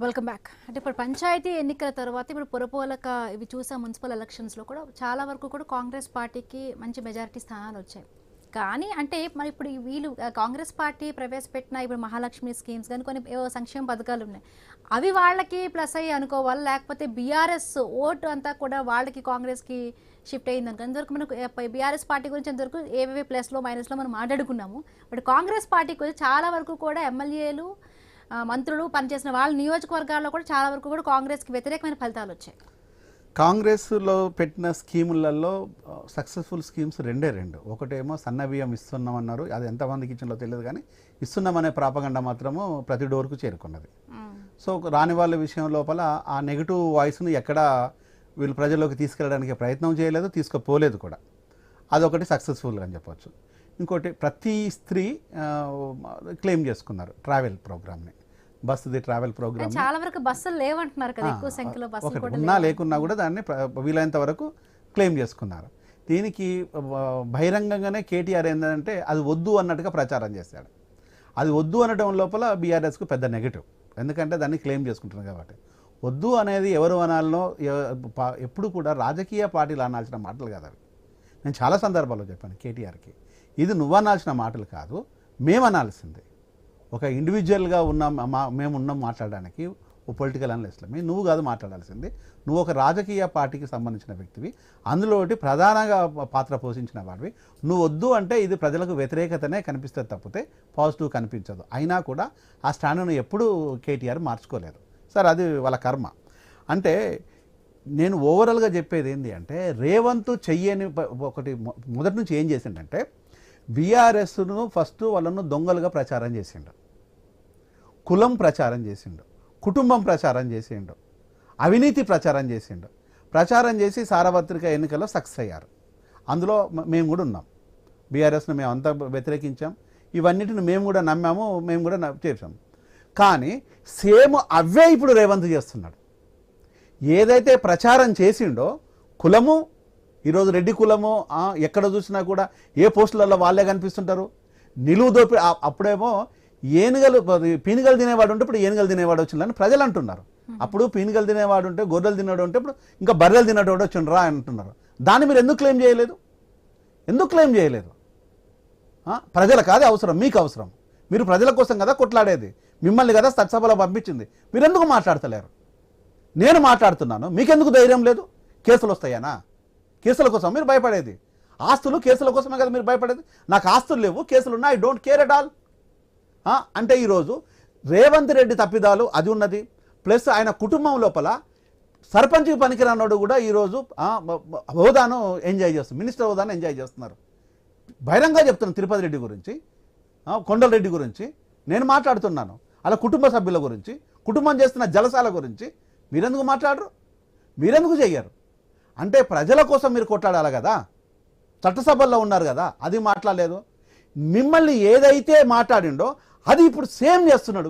Welcome back. అంటే ఇప్పుడు పంచాయతీ ఎన్నికల తర్వాత ఇప్పుడు పురపాలక ఇవి చూసా మున్సిపల్ ఎలక్షన్స్లో కూడా చాలా వరకు కూడా కాంగ్రెస్ పార్టీకి మంచి మెజారిటీ స్థానాలు వచ్చాయి. కానీ అంటే మరి ఇప్పుడు వీళ్ళు కాంగ్రెస్ పార్టీ ప్రవేశపెట్టిన ఇప్పుడు మహాలక్ష్మి స్కీమ్స్ కానీ కొన్ని ఏవో సంక్షేమ పథకాలు ఉన్నాయి, అవి వాళ్ళకి ప్లస్ అయ్యి అనుకోవాలి, లేకపోతే బీఆర్ఎస్ ఓటు అంతా కూడా వాళ్ళకి కాంగ్రెస్కి షిఫ్ట్ అయ్యింది అనుకో. ఇంతవరకు మనకు బీఆర్ఎస్ పార్టీ గురించి ఇంతవరకు ఏవేవి ప్లస్లో మైనస్లో మనం మాట్లాడుకున్నాము. బట్ కాంగ్రెస్ పార్టీ గురించి చాలా వరకు కూడా ఎమ్మెల్యేలు మంత్రులు పనిచేసిన వాళ్ళ నియోజకవర్గాల్లో కూడా చాలా వరకు కూడా కాంగ్రెస్కి వ్యతిరేకమైన ఫలితాలు వచ్చాయి. కాంగ్రెస్లో పెట్టిన స్కీములలో సక్సెస్ఫుల్ స్కీమ్స్ రెండు. ఒకటేమో సన్నబియ్యం ఇస్తున్నామన్నారు, అది ఎంతమందికి ఇచ్చిందో తెలియదు, కానీ ఇస్తున్నామనే ప్రాపగండ మాత్రము ప్రతి డోర్కు చేరుకున్నది. సో రాని వాళ్ళ విషయం లోపల ఆ నెగిటివ్ వాయిస్ను ఎక్కడా వీళ్ళు ప్రజల్లోకి తీసుకెళ్ళడానికి ప్రయత్నం చేయలేదు, తీసుకుపోలేదు కూడా. అదొకటి సక్సెస్ఫుల్గా అని చెప్పవచ్చు. ఇంకోటి ప్రతి స్త్రీ క్లెయిమ్ చేసుకున్నారు ట్రావెల్ ప్రోగ్రామ్ని, బస్సుది ట్రావెల్ ప్రోగ్రామ్. చాలా వరకు బస్సులు లేవంటున్నారు కదా, ఎక్కువ సంఖ్యలో బస్సులు కూడా ఉన్నా లేకున్నా కూడా దాన్ని వీలైనంత వరకు క్లెయిమ్ చేసుకున్నారు. దీనికి బహిరంగంగానే కేటీఆర్ ఏంటంటే అది వద్దు అన్నట్టుగా ప్రచారం చేశాడు. అది వద్దు అనడం లోపల బీఆర్ఎస్కు పెద్ద నెగిటివ్, ఎందుకంటే దాన్ని క్లెయిమ్ చేసుకుంటున్నారు కాబట్టి. వద్దు అనేది ఎవరు అనాలనో ఎప్పుడు కూడా రాజకీయ పార్టీలు అనాల్సిన మాటలు కాదు అవి. నేను చాలా సందర్భాల్లో చెప్పాను కేటీఆర్కి, ఇది నువ్వు అనాల్సిన మాటలు కాదు, మేము అనాల్సిందే. ఒక ఇండివిజువల్గా మేము ఉన్నాం మాట్లాడడానికి, ఓ పొలిటికల్ అనలిస్ట్లమే, నువ్వు కాదు మాట్లాడాల్సింది. నువ్వు ఒక రాజకీయ పార్టీకి సంబంధించిన వ్యక్తివి, అందులో ప్రధానంగా పాత్ర పోషించిన వాడివి. నువ్వు వద్దు అంటే ఇది ప్రజలకు వ్యతిరేకతనే కనిపిస్తుంది తప్పితే పాజిటివ్ కనిపించదు. అయినా కూడా ఆ స్టాండ్ను ఎప్పుడూ కేటీఆర్ మార్చుకోలేదు. సార్ అది వాళ్ళ కర్మ. అంటే నేను ఓవరాల్గా చెప్పేది ఏంటి అంటే, రేవంత్ చెయ్యని ఒకటి మొదటి నుంచి ఏం చేసిండంటే, బీఆర్ఎస్ను ఫస్ట్ వాళ్ళను దొంగలుగా ప్రచారం చేసిండు, కులం ప్రచారం చేసిండు, కుటుంబం ప్రచారం చేసిండు, అవినీతి ప్రచారం చేసిండు. ప్రచారం చేసి సార్వత్రిక ఎన్నికల్లో సక్సెస్ అయ్యారు. అందులో మేము కూడా ఉన్నాం. బీఆర్ఎస్ను మేము అంతా వ్యతిరేకించాం, ఇవన్నిటిని మేము కూడా నమ్మాము, మేము కూడా చేసాము. కానీ సేమ్ అవే ఇప్పుడు రేవంత్ చేస్తున్నాడు. ఏదైతే ప్రచారం చేసిండో కులము, ఈరోజు రెడ్డి కులము ఎక్కడ చూసినా కూడా ఏ పోస్టులలో వాళ్ళే కనిపిస్తుంటారు. నిలువు దోపి అప్పుడేమో ఏనుగలు పీనుగలు తినేవాడు ఉంటే ఇప్పుడు ఏనుగలు తినేవాడు వచ్చిందని ప్రజలు అంటున్నారు. అప్పుడు పీనుగలు తినేవాడు ఉంటే, గొర్రెలు తినేవాడు ఉంటే ఇప్పుడు ఇంకా బర్రెలు తినేవాడు వచ్చిండ్రా అంటున్నారు. దాన్ని మీరు ఎందుకు క్లెయిమ్ చేయలేదు? ఎందుకు క్లెయిమ్ చేయలేదు? ప్రజల కాదే అవసరం, మీకు అవసరం. మీరు ప్రజల కోసం కదా కొట్లాడేది, మిమ్మల్ని కదా చట్టసభలో పంపించింది. మీరు ఎందుకు మాట్లాడతలేరు? నేను మాట్లాడుతున్నాను, మీకెందుకు ధైర్యం లేదు? కేసులు వస్తాయనా? కేసుల కోసం మీరు భయపడేది? ఆస్తులు కేసుల కోసమే కదా మీరు భయపడేది. నాకు ఆస్తులు లేవు, కేసులు ఉన్నాయి, I don't care at all అంటే ఈరోజు రేవంత్ రెడ్డి తప్పిదాలు అది ఉన్నది. ప్లస్ ఆయన కుటుంబం లోపల సర్పంచ్కి పనికిరానోడు కూడా ఈరోజు హోదాను ఎంజాయ్ చేస్తున్నారు, మినిస్టర్ హోదాను ఎంజాయ్ చేస్తున్నారు. బహిరంగంగా చెప్తున్నాను. తిరుపతి రెడ్డి గురించి, కొండలరెడ్డి గురించి నేను మాట్లాడుతున్నాను, అలా కుటుంబ సభ్యుల గురించి, కుటుంబం చేస్తున్న జలసాల గురించి మీరెందుకు మాట్లాడరు? మీరెందుకు చెయ్యరు? అంటే ప్రజల కోసం మీరు కొట్లాడాలి కదా, చట్టసభల్లో ఉన్నారు కదా, అది మాట్లాడలేదు. మిమ్మల్ని ఏదైతే మాట్లాడిండో అది ఇప్పుడు సేమ్ చేస్తున్నాడు.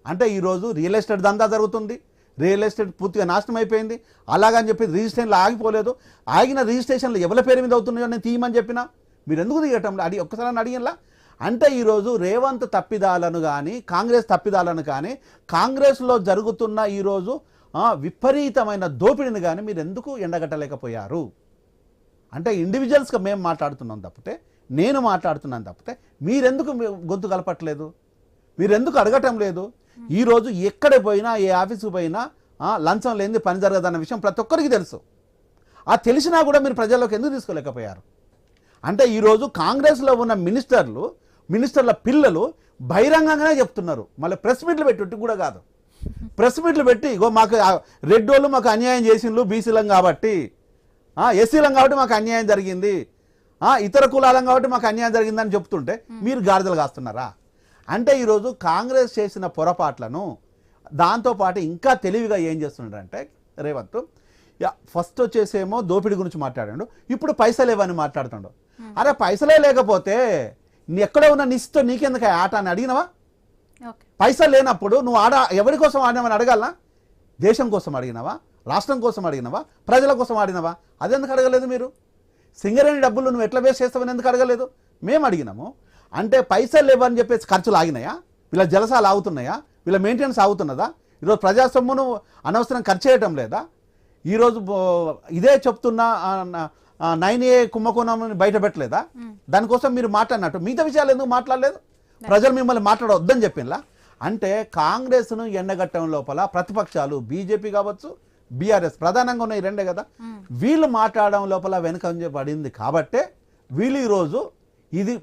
అంటే ఈరోజు రియల్ ఎస్టేట్ దందా జరుగుతుంది, రియల్ ఎస్టేట్ పూర్తిగా నాశనం అయిపోయింది. అలాగని చెప్పి రిజిస్ట్రేషన్లు ఆగిపోలేదు. ఆగిన రిజిస్ట్రేషన్లు ఎవరి పేరు మీద అవుతున్నాయో నేను తీయమని చెప్పినా మీరు ఎందుకు తీయటం? ఒక్కసారి అడిగినలా. అంటే ఈరోజు రేవంత్ తప్పిదాలను కానీ, కాంగ్రెస్ తప్పిదాలను కానీ, కాంగ్రెస్లో జరుగుతున్న ఈరోజు విపరీతమైన దోపిడీని కానీ మీరు ఎందుకు ఎండగట్టలేకపోయారు? అంటే ఇండివిజువల్స్గా మేము మాట్లాడుతున్నాం తప్పితే, నేను మాట్లాడుతున్నాను తప్పితే మీరెందుకు గొంతు కలపట్లేదు? మీరెందుకు అడగటం లేదు? ఈరోజు ఎక్కడ పోయినా, ఏ ఆఫీసుకు పోయినా లంచం లేనిది పని జరగదన్న విషయం ప్రతి ఒక్కరికి తెలుసు. ఆ తెలిసినా కూడా మీరు ప్రజల్లోకి ఎందుకు తీసుకోలేకపోయారు? అంటే ఈరోజు కాంగ్రెస్లో ఉన్న మినిస్టర్ల పిల్లలు బహిరంగంగానే చెప్తున్నారు. మళ్ళీ ప్రెస్ మీట్లు పెట్టి కూడా కాదు, ప్రెస్ మీట్లు పెట్టి ఇగో మాకు రెడ్ వాళ్ళు మాకు అన్యాయం చేసిండ్రు, బీసీలం కాబట్టి, ఎస్సీలం కాబట్టి మాకు అన్యాయం జరిగింది, ఇతర కులాలం కాబట్టి మాకు అన్యాయం జరిగిందని చెప్తుంటే మీరు గాడిదలు కాస్తున్నారా? అంటే ఈరోజు కాంగ్రెస్ చేసిన పొరపాట్లను దాంతోపాటు ఇంకా తెలివిగా ఏం చేస్తున్నాడంటే రేవంత్, ఫస్ట్ వచ్చేసేమో దోపిడీ గురించి మాట్లాడాడు, ఇప్పుడు పైసలు లేవని మాట్లాడుతాడు. అరే పైసలే లేకపోతే ఎక్కడో ఉన్న నిస్తో నీకెందుకు ఆట అని అడిగినవా? పైసలు లేనప్పుడు నువ్వు ఎవరి కోసం ఆడినావని అడగాల? దేశం కోసం అడిగినవా? రాష్ట్రం కోసం అడిగినవా? ప్రజల కోసం ఆడినవా? అదెందుకు అడగలేదు మీరు? సింగరేణి డబ్బులు నువ్వు ఎట్లా వేస్ట్ చేస్తావని ఎందుకు అడగలేదు? మేము అడిగినాము. అంటే పైసలు లేవని చెప్పేసి ఖర్చులు ఆగినాయా? వీళ్ళ జలసాలు ఆగుతున్నాయా? వీళ్ళ మెయింటెనెన్స్ ఆగుతున్నదా? ఈరోజు ప్రజాసొమ్మును అనవసరం ఖర్చు చేయటం లేదా? ఈరోజు ఇదే చెప్తున్నా 9A కుంభకోణం బయట పెట్టలేదా? దానికోసం మీరు మాట్లాడినట్టు మిగతా విషయాలు ఎందుకు మాట్లాడలేదు? ప్రజలు మిమ్మల్ని మాట్లాడవద్దని చెప్పిందా? అంటే కాంగ్రెస్ను ఎండగట్టడం లోపల ప్రతిపక్షాలు బీజేపీ కావచ్చు, బీఆర్ఎస్ ప్రధానంగా ఉన్నాయి, రెండే కదా, వీళ్ళు మాట్లాడడం లోపల వెనుకంజ పడింది కాబట్టే వీళ్ళు ఈరోజు ఇది